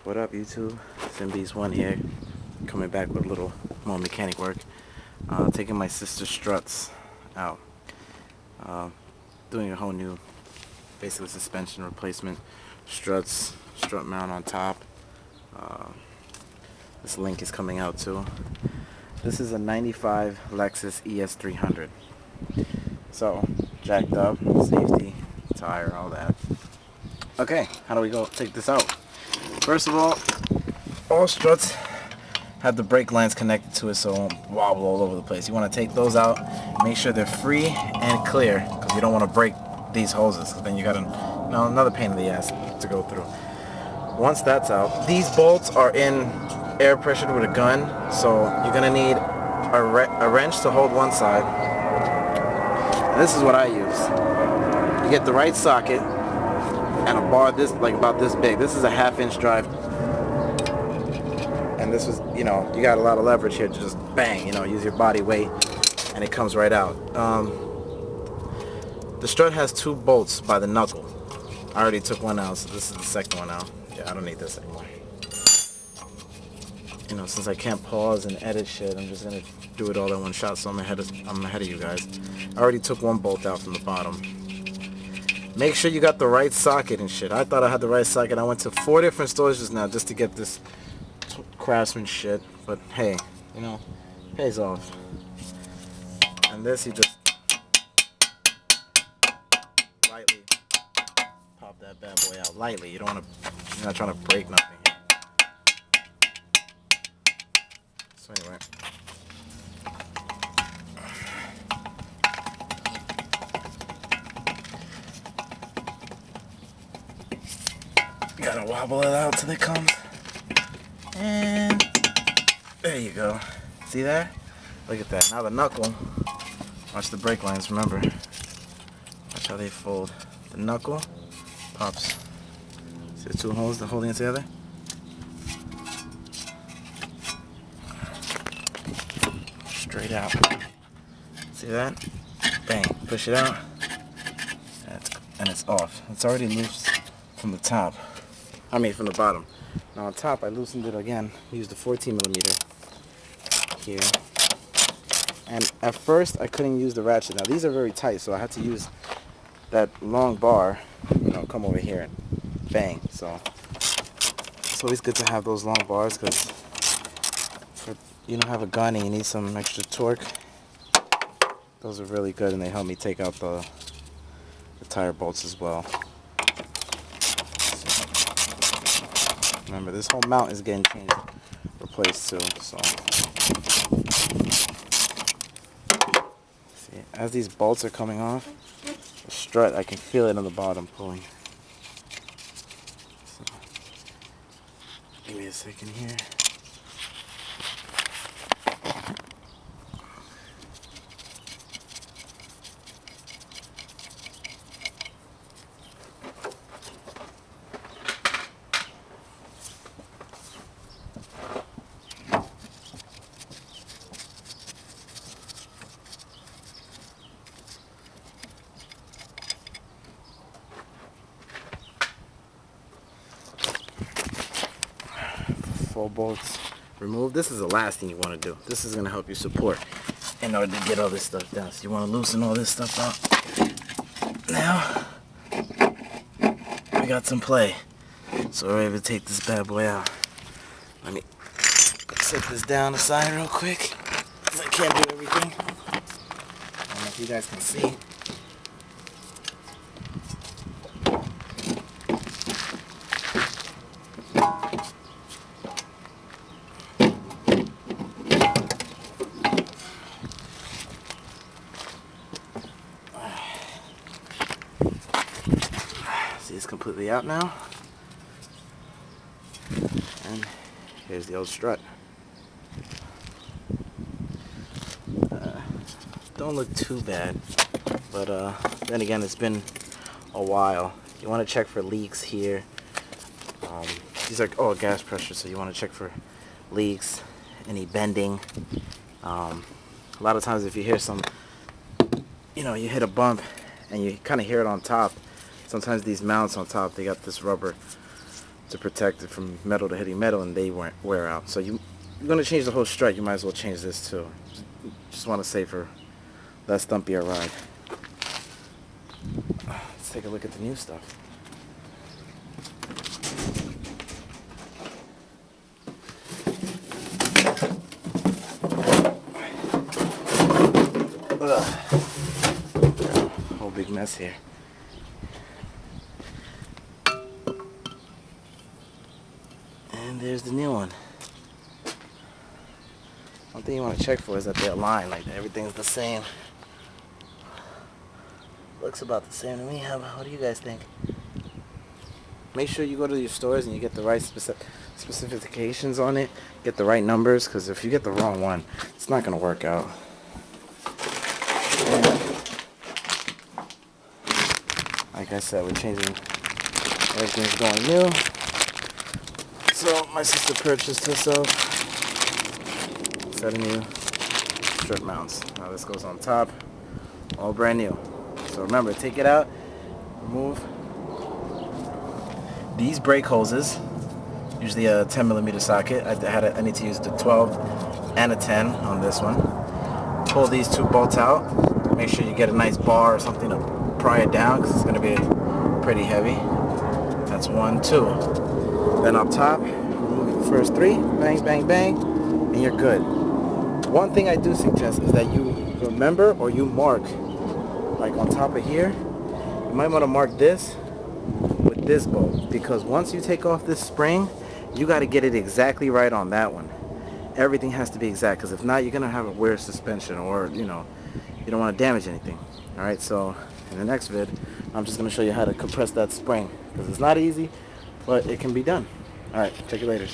What up, YouTube? Simbees1 here, coming back with a little more mechanic work. Taking my sister's struts out. Doing a whole new, basically suspension replacement. Struts, strut mount on top. This link is coming out too. This is a 95 Lexus ES300. So, jacked up, safety, tire, all that. Okay, how do we go take this out? First of all struts have the brake lines connected to it so it won't wobble all over the place. You want to take those out, make sure they're free and clear, because you don't want to break these hoses, because then you got another pain in the ass to go through. Once that's out, these bolts are in air pressured with a gun, so you're going to need a wrench to hold one side. And this is what I use. You get the right socket and a bar this, like about this big. This is a 1/2-inch drive, and this was, you got a lot of leverage here to just bang, use your body weight, and it comes right out. The strut has 2 bolts by the knuckle. I already took one out, so this is the second one out. Yeah, I don't need this anymore. Since I can't pause and edit shit, I'm just gonna do it all in one shot, so I'm ahead of you guys. I already took one bolt out from the bottom. Make sure you got the right socket and shit. I thought I had the right socket. I went to 4 different stores just now just to get this Craftsman shit. But hey, pays off. And this, you just lightly pop that bad boy out. Lightly. You're not trying to break nothing here. So anyway. Gotta wobble it out till it comes. And there you go. See that? Look at that. Now the knuckle. Watch the brake lines, remember. Watch how they fold. The knuckle pops. See the 2 holes that holding it together? Straight out. See that? Bang. Push it out. And it's off. It's already loose from the top. From the bottom. Now on top, I loosened it again. Used a 14mm here. And at first, I couldn't use the ratchet. Now these are very tight, so I had to use that long bar. Come over here and bang. So it's always good to have those long bars, because you don't have a gun and you need some extra torque. Those are really good, and they help me take out the tire bolts as well. Remember, this whole mount is getting changed, replaced too. So, see, as these bolts are coming off, the strut, I can feel it on the bottom pulling. So, give me a second here. Full bolts removed. This is the last thing you want to do. This is going to help you support in order to get all this stuff down. So you want to loosen all this stuff out. Now we got some play, so we're able to take this bad boy out. Let me set this down aside real quick, because I can't do everything. I don't know if you guys can see. It's completely out now, and here's the old strut. Don't look too bad, but then again, it's been a while. You want to check for leaks here. These are gas pressure, so you want to check for leaks, any bending. A lot of times if you hear you hit a bump and you kind of hear it on top. Sometimes these mounts on top, they got this rubber to protect it from metal to hitting metal, and they won't wear out. So you're going to change the whole strut, you might as well change this too. Just want to say for less thumpier ride. Let's take a look at the new stuff. Whole big mess here. And there's the new one. One thing you want to check for is that they align, like everything's the same. Looks about the same to me. What do you guys think? Make sure you go to your stores and you get the right specifications on it. Get the right numbers, because if you get the wrong one, it's not going to work out. And like I said, we're changing. Everything's going new. So my sister purchased herself a set of new strut mounts. Now this goes on top, all brand new. So remember, take it out, remove these brake hoses, usually a 10mm socket. I need to use the 12 and a 10 on this one. Pull these two bolts out. Make sure you get a nice bar or something to pry it down, because it's going to be pretty heavy. That's 1, 2. Then up top, remove the first 3, bang, bang, bang, and you're good. One thing I do suggest is that you remember or you mark, like on top of here, you might want to mark this with this bolt, because once you take off this spring, you got to get it exactly right on that one. Everything has to be exact, because if not, you're going to have a weird suspension, or you don't want to damage anything. Alright, so in the next vid, I'm just going to show you how to compress that spring, because it's not easy, but it can be done. Alright, check you later.